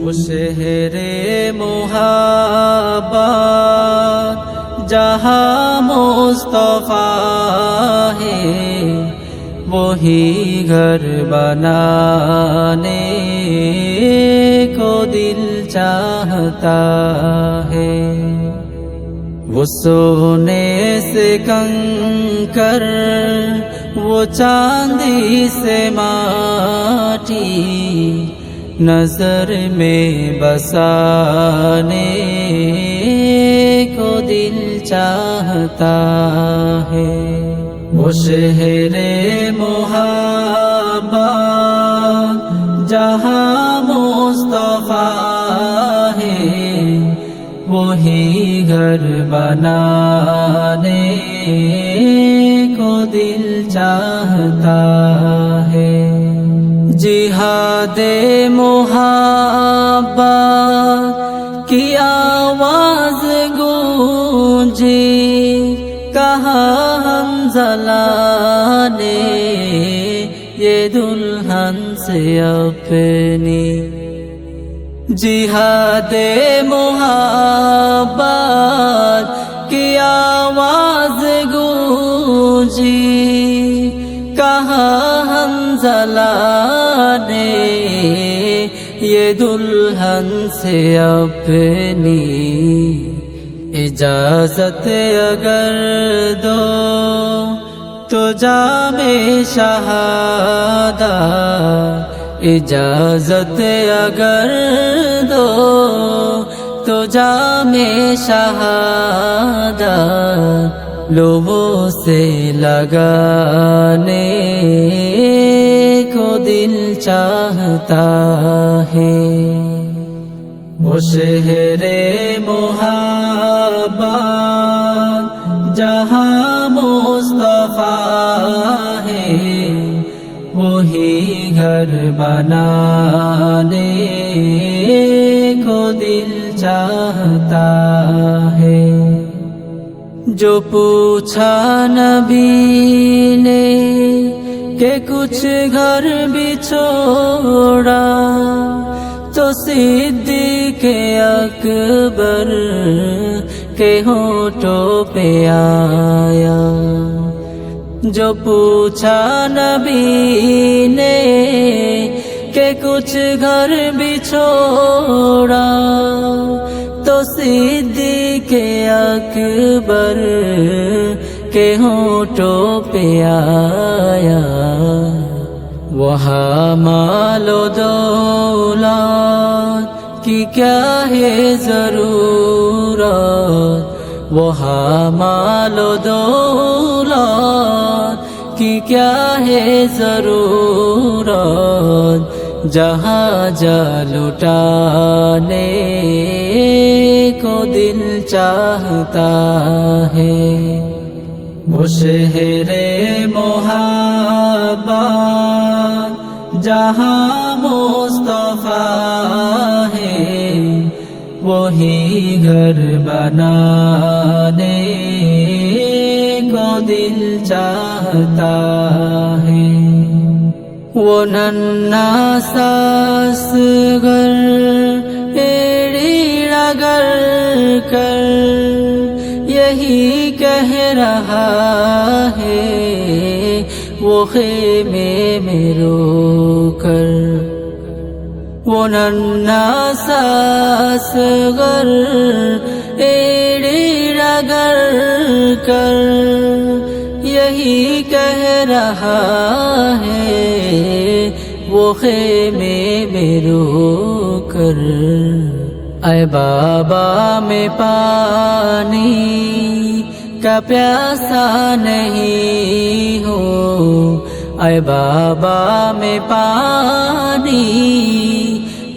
وہ شہر محبت جہاں مصطفیٰ ہے، وہی گھر بنانے کو دل چاہتا ہے۔ وہ سونے سے کنکر، وہ چاندی سے ماٹی، نظر میں بسانے کو دل چاہتا ہے۔ وہ شہر محبت جہاں مصطفیٰ ہے، وہی گھر بنانے کو دل چاہتا ہے۔ جہاد محبت کی آواز گونجی، کہاں حنظلہ نے یہ دلہن سے اپنی۔ جہاد محبت کی آواز گونجی، کہاں حنظلہ نے یہ دلہن سے اپنی۔ اجازت اگر دو تو جام شہادت، اجازت اگر دو تو جام شہادت لوگوں سے لگانے کو دل چاہتا ہے۔ وہ شہر محبت جہاں مصطفیٰ ہے، وہی گھر بنانے کو دل چاہتا ہے۔ جو پوچھا نبی نے کہ کچھ گھر بھی چھوڑا، تو صدیق اکبر کے ہونٹوں پہ آیا۔ جو پوچھا نبی نے کہ کچھ گھر بھی چھوڑا، تو صدیق اکبر کے ہونٹوں پہ آیا۔ وہاں مال و دولت کی کیا ہے ضرورت، وہاں مال و دولت کی کیا ہے ضرورت، جہاں جا لٹانے کو دل چاہتا ہے۔ وہ شہر محبت جہاں مصطفیٰ ہے، وہی گھر بنانے کو دل چاہتا ہے۔ وہ ننھا سا اصغر ایڑی رگڑ کر یہی کہہ رہا ہے، وہ خیمے میں رو کر۔ وہ ننھا سا اصغر ایڑی رگڑ کر یہی کہہ رہا ہے، وہ خیمے میں رو کر۔ اے بابا میں پانی کا پیاسا نہیں ہوں، اے بابا میں پانی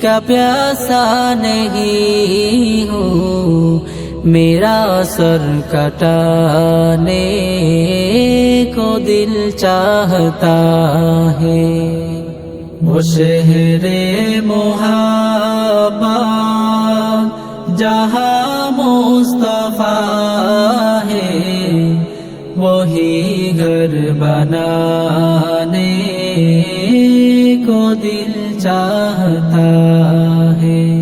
کا پیاسا نہیں ہوں، میرا سر کٹانے کو دل چاہتا ہے۔ وہ شہر محبت جہاں مصطفیٰ ہے، وہی گھر بنانے کو دل چاہتا ہے۔